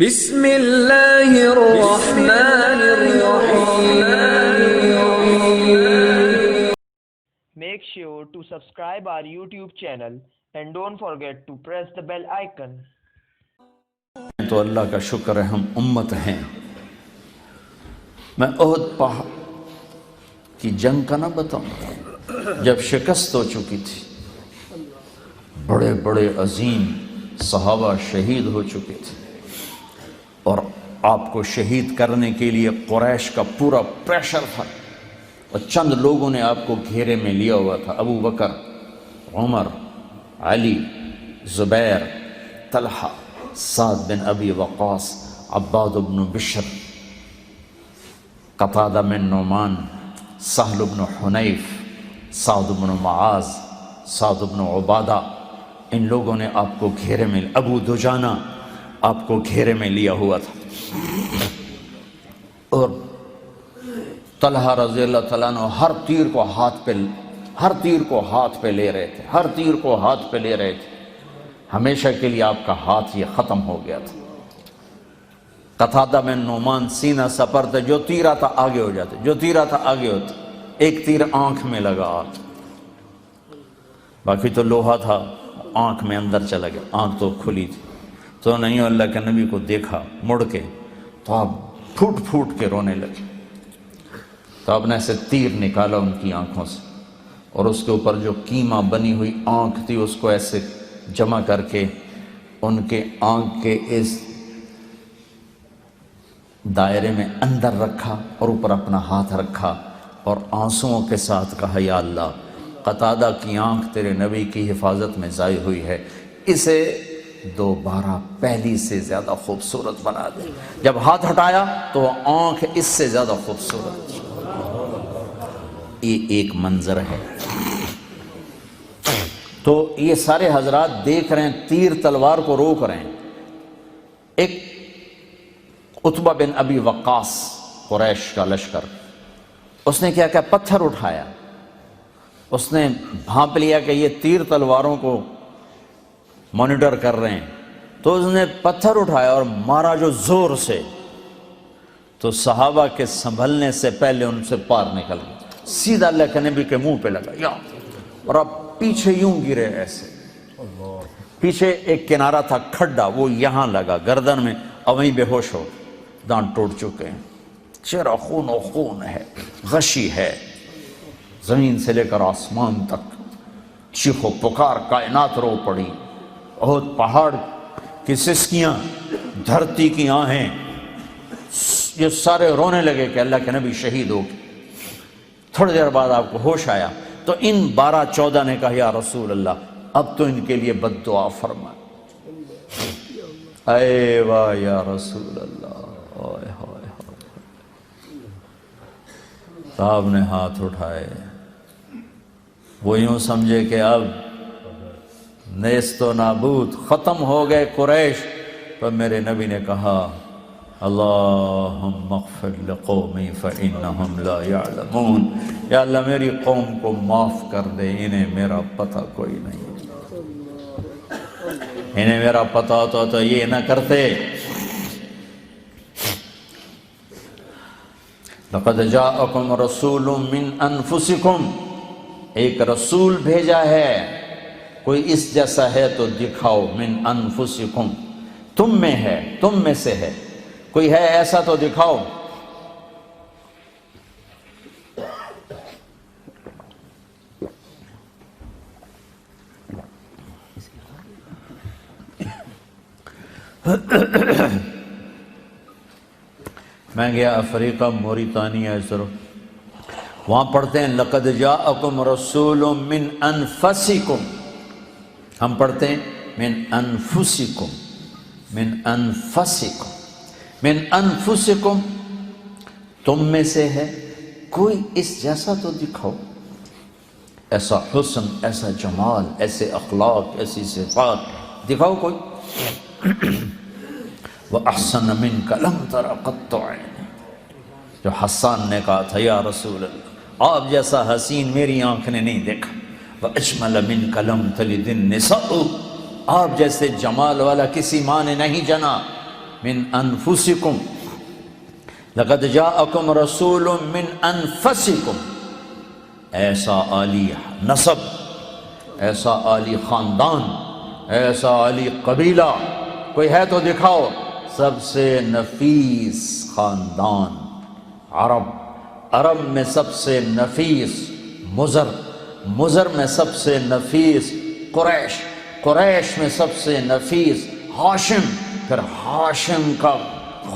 بسم اللہ الرحمن الرحیم. Make sure to subscribe our YouTube channel and don't forget to press the bell icon. تو اللہ کا شکر ہے ہم امت ہیں. میں احد پہاڑ کی جنگ کا نہ بتاؤں جب شکست ہو چکی تھی، بڑے بڑے عظیم صحابہ شہید ہو چکے تھے اور آپ کو شہید کرنے کے لیے قریش کا پورا پریشر تھا اور چند لوگوں نے آپ کو گھیرے میں لیا ہوا تھا. ابو بکر، عمر، علی، زبیر، طلحہ، سعد بن ابی وقاص، عباد بن بشر، قتادہ بن نعمان، سہل بن حنیف، سعد بن معاذ، سعد بن عبادہ. ان لوگوں نے آپ کو گھیرے میں، ابو دجانہ آپ کو گھیرے میں لیا ہوا تھا اور طلحہ رضی اللہ تعالیٰ عنہ ہر تیر کو ہاتھ پہ لے رہے تھے. ہمیشہ کے لیے آپ کا ہاتھ یہ ختم ہو گیا تھا. قتادہ بن نعمان سینہ سپر تھے، جو تیر آتا آگے ہو جاتے، ایک تیر آنکھ میں لگا، باقی تو لوہا تھا، آنکھ میں اندر چلا گیا، آنکھ تو کھلی تھی. تو نہیں اللہ کے نبی کو دیکھا مڑ کے تو آپ پھوٹ کے رونے لگے. تو آپ نے ایسے تیر نکالا ان کی آنکھوں سے اور اس کے اوپر جو کیما بنی ہوئی آنکھ تھی اس کو ایسے جمع کر کے ان کے آنکھ کے اس دائرے میں اندر رکھا اور اوپر اپنا ہاتھ رکھا اور آنسوؤں کے ساتھ کہا، یا اللہ، قتادہ کی آنکھ تیرے نبی کی حفاظت میں ضائع ہوئی ہے، اسے دوبارہ پہلی سے زیادہ خوبصورت بنا دے. جب ہاتھ ہٹایا تو آنکھ اس سے زیادہ خوبصورت. یہ ایک منظر ہے. تو یہ سارے حضرات دیکھ رہے ہیں، تیر تلوار کو روک رہے ہیں. ایک عتبہ بن ابی وقاص، قریش کا لشکر، اس نے کیا پتھر اٹھایا. اس نے بھانپ لیا کہ یہ تیر تلواروں کو مانیٹر کر رہے ہیں، تو اس نے پتھر اٹھایا اور مارا جو زور سے، تو صحابہ کے سنبھلنے سے پہلے ان سے پار نکل گیا، سیدھا اللہ کے نبی کے منہ پہ لگا یا، اور اب پیچھے یوں گرے ایسے. پیچھے ایک کنارہ تھا کھڈا، وہ یہاں لگا گردن میں اور وہیں بے ہوش ہو، دانت ٹوٹ چکے ہیں، چہرہ خون و خون ہے، غشی ہے، زمین سے لے کر آسمان تک چیخ و پکار، کائنات رو پڑی. احد پہاڑ کی سسکیاں، دھرتی کی آہیں، یہ سارے رونے لگے کہ اللہ کے نبی شہید ہو گئے. تھوڑی دیر بعد آپ کو ہوش آیا تو ان 12-14 نے کہا، یا رسول اللہ، اب تو ان کے لیے بد دعا فرما. اے واہ یا رسول اللہ. صاحب نے ہاتھ اٹھائے، وہ یوں سمجھے کہ اب نیست و نابود، ختم ہو گئے قریش. تو میرے نبی نے کہا، اللہم اغفر لقومی فإنہم لا یعلمون. یا اللہ میری قوم کو معاف کر دے، انہیں میرا پتہ کوئی نہیں، انہیں میرا پتہ ہوتا تو یہ نہ کرتے. لقد جاءکم رسول من انفسکم، ایک رسول بھیجا ہے، کوئی اس جیسا ہے تو دکھاؤ. من انفسکم، تم میں ہے، تم میں سے ہے، کوئی ہے ایسا تو دکھاؤ. میں گیا افریقہ، موریتانیہ، وہاں پڑھتے ہیں لقد جاءکم رسول من انفسکم. ہم پڑھتے ہیں من انفسکم، من انفسکم، من انفسکم، تم میں سے ہے، کوئی اس جیسا تو دکھاؤ، ایسا حسن، ایسا جمال، ایسے اخلاق، ایسی صفات دکھاؤ کوئی. وَأَحْسَنَ مِنْكَ لَمْ تَرَ قَطُّ عَيْنِ، جو حسان نے کہا تھا، یا رسول اللہ، آپ جیسا حسین میری آنکھ نے نہیں دیکھا. وَأَجْمَلَ مِنْكَ لَمْ تَلِدِ النِّسَاءُ، آپ جیسے جمال والا کسی ماں نے نہیں جنا. من انفسکم لقد جاءکم رسول من انفسکم، ایسا عالی نسب، ایسا عالی خاندان، ایسا عالی قبیلہ کوئی ہے تو دکھاؤ۔ سب سے نفیس خاندان عرب، عرب میں سب سے نفیس مضر، مضر میں سب سے نفیس قریش، قریش میں سب سے نفیس ہاشم، پھر ہاشم کا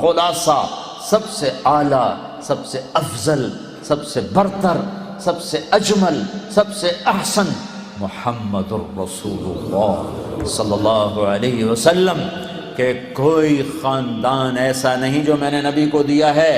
خلاصہ سب سے اعلیٰ، سب سے افضل، سب سے برتر، سب سے اجمل، سب سے احسن محمد الرسول اللہ صلی اللہ علیہ وسلم، کہ کوئی خاندان ایسا نہیں جو میں نے نبی کو دیا ہے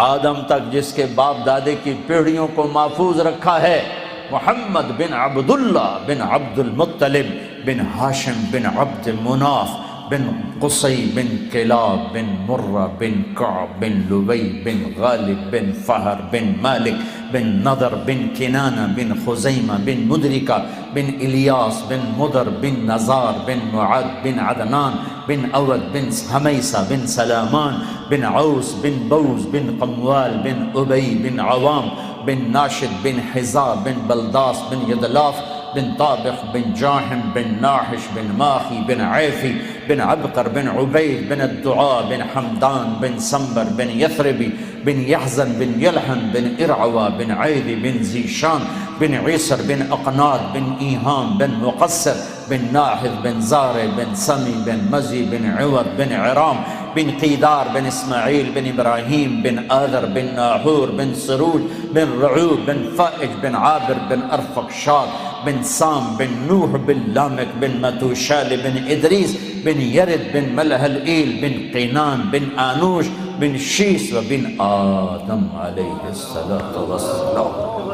آدم تک جس کے باپ دادے کی پیڑھیوں کو محفوظ رکھا ہے۔ محمد بن عبداللہ بن عبد المطلب بن ہاشم بن عبد مناف بن قصی بن کلاب بن مرہ بن کعب بن لبی بن غالب بن فہر بن مالک بن نضر بن کنانہ بن خزیمہ بن مدرکہ بن الیاس بن مدر بن نزار بن معد بن عدنان بن اود بن حمیسہ بن سلامان بن عوس بن بوز بن قموال بن ابی بن عوام بن ناشد بن حزار بن بلداس بن یدلاف بن طابق بن جاحم بن ناحش بن ماخی بن عیفی بن عبقر بن عبید بن الدعاء بن حمدان بن سنبر بن یثربی بن یحزن بن یلحن بن ارعوا بن عیدی بن زیشان بن عیسر بن اقناد بن ایہام بن مقصر بن ناحذ بن زارع بن سمی بن مزی بن عوض بن عرام بن قیدار بن اسماعیل بن ابراہیم بن آذر بن ناحور بن سروج بن رعوب بن فائج بن عابر بن ارفقشاد بن سام بن نوح بن لامک بن متوشال بن ادریس بن یرد بن ملہلئیل بن قینان بن آنوش بن شیس و بن آدم علیہ السلام۔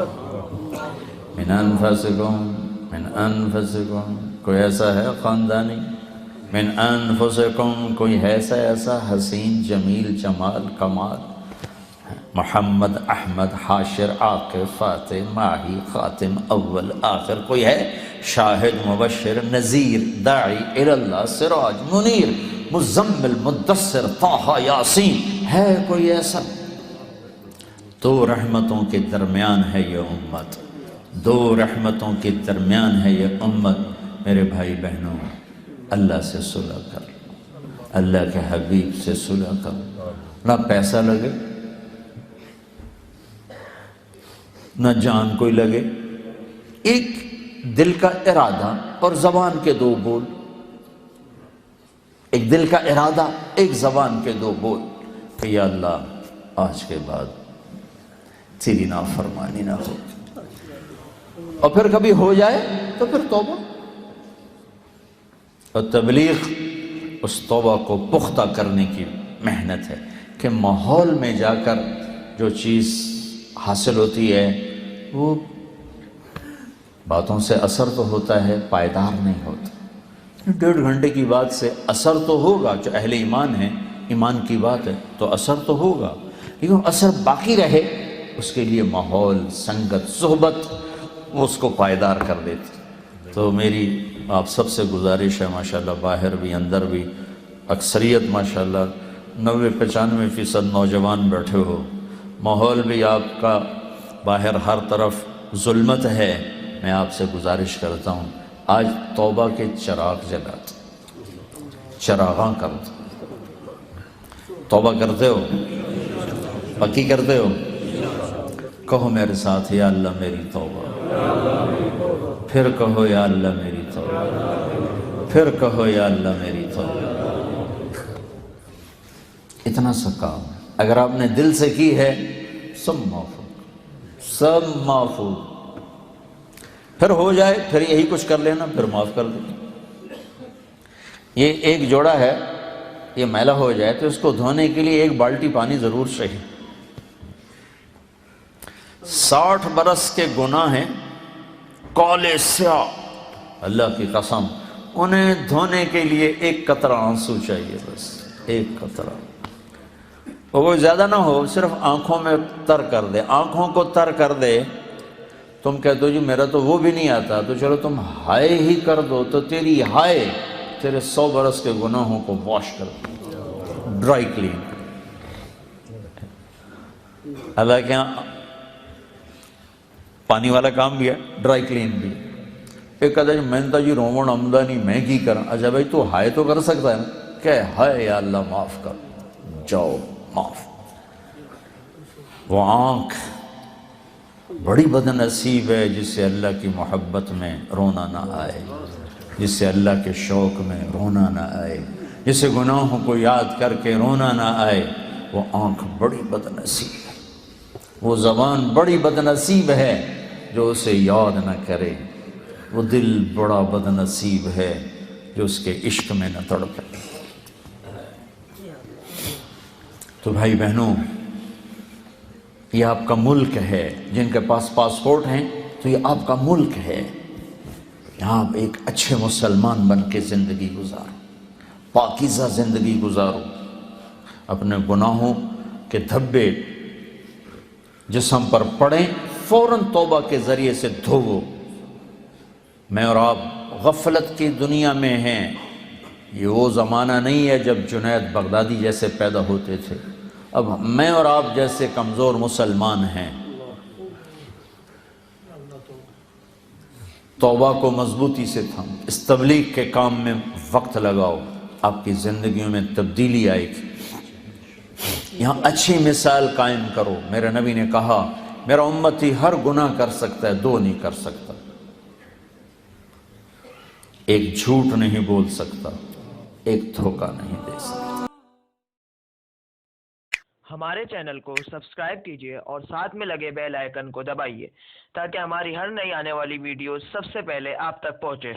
من انفسکم، من انفسکم، کوئی ایسا ہے خاندانی؟ من انفسکم، کوئی ایسا حسین جمیل جمال کمال؟ محمد احمد حاشر عاقب فاتح ماہی خاتم اول آخر، کوئی ہے؟ شاہد مبشر نذیر داعی اللہ سراج منیر مزمل مدثر طٰہٰ یاسین، ہے کوئی ایسا؟ دو رحمتوں کے درمیان ہے یہ امت، دو رحمتوں کے درمیان ہے یہ امت۔ میرے بھائی بہنوں، اللہ سے صلح کر، اللہ کے حبیب سے صلح کر، نہ پیسہ لگے نہ جان کوئی لگے، ایک دل کا ارادہ اور زبان کے دو بول، ایک دل کا ارادہ ایک زبان کے دو بول کہ یا اللہ آج کے بعد تیری نافرمانی نہ ہو، اور پھر کبھی ہو جائے تو پھر توبہ۔ اور تبلیغ اس توبہ کو پختہ کرنے کی محنت ہے کہ ماحول میں جا کر جو چیز حاصل ہوتی ہے وہ باتوں سے اثر تو ہوتا ہے، پائیدار نہیں ہوتا۔ 1.5 گھنٹے کی بات سے اثر تو ہوگا، جو اہل ایمان ہیں، ایمان کی بات ہے تو اثر تو ہوگا، لیکن اثر باقی رہے اس کے لیے ماحول، سنگت، صحبت اس کو پائیدار کر دیتی۔ تو میری آپ سب سے گزارش ہے، ماشاءاللہ باہر بھی اندر بھی اکثریت ماشاءاللہ 90-95% نوجوان بیٹھے ہو، ماحول بھی آپ کا باہر ہر طرف ظلمت ہے، میں آپ سے گزارش کرتا ہوں آج توبہ کے چراغ جلاتے، چراغاں کرتے، توبہ کرتے ہو، پکی کرتے ہو، کہو میرے ساتھ یا اللہ میری توبہ، پھر کہو یا اللہ میری توبہ، پھر کہو یا اللہ میری توبہ۔ اتنا سا کام اگر آپ نے دل سے کی ہے سب معاف، سب معفو، پھر ہو جائے پھر یہی کچھ کر لینا، پھر معاف کر دیں۔ یہ ایک جوڑا ہے، یہ میلا ہو جائے تو اس کو دھونے کے لیے 1 بالٹی پانی ضرور چاہیے۔ 60 برس کے گناہ ہیں کالے سیاہ، اللہ کی قسم انہیں دھونے کے لیے 1 قطرہ آنسو چاہیے، بس 1 قطرہ، وہ زیادہ نہ ہو، صرف آنکھوں میں تر کر دے، آنکھوں کو تر کر دے۔ تم کہتے ہو جی میرا تو وہ بھی نہیں آتا، تو چلو تم ہائے ہی کر دو، تو تیری ہائے تیرے 100 برس کے گناہوں کو واش کر دے، ڈرائی کلین۔ اللہ کے یہاں پانی والا کام بھی ہے، ڈرائی کلین بھی۔ ایک کہتا ہے میں نے جی رومن آمدہ نہیں، میں کی کرا؟ اچھا بھائی تو ہائے تو کر سکتا ہے نا، کہ ہائے یا اللہ معاف کر، جاؤ معاف۔ وہ آنکھ بڑی بد نصیب ہے جس سے اللہ کی محبت میں رونا نہ آئے، جس سے اللہ کے شوق میں رونا نہ آئے، جسے گناہوں کو یاد کر کے رونا نہ آئے۔ وہ آنکھ بڑی بد نصیب ہے، وہ زبان بڑی بد نصیب ہے جو اسے یاد نہ کرے، وہ دل بڑا بد نصیب ہے جو اس کے عشق میں نہ تڑپے۔ تو بھائی بہنوں، یہ آپ کا ملک ہے، جن کے پاس پاسپورٹ ہیں تو یہ آپ کا ملک ہے، یہاں آپ ایک اچھے مسلمان بن کے زندگی گزارو، پاکیزہ زندگی گزارو، اپنے گناہوں کے دھبے جسم پر پڑیں، فوراً توبہ کے ذریعے سے دھوو۔ میں اور آپ غفلت کی دنیا میں ہیں، یہ وہ زمانہ نہیں ہے جب جنید بغدادی جیسے پیدا ہوتے تھے، اب میں اور آپ جیسے کمزور مسلمان ہیں۔ توبہ کو مضبوطی سے تھام، اس تبلیغ کے کام میں وقت لگاؤ، آپ کی زندگیوں میں تبدیلی آئے گی۔ یہاں اچھی مثال قائم کرو۔ میرے نبی نے کہا میرا امتی ہر گناہ کر سکتا ہے، دو نہیں کر سکتا، ایک جھوٹ نہیں بول سکتا، ایک دھوکہ نہیں دے سکتا۔ ہمارے چینل کو سبسکرائب کیجیے اور ساتھ میں لگے بیل آئیکن کو دبائیے تاکہ ہماری ہر نئی آنے والی ویڈیو سب سے پہلے آپ تک پہنچے۔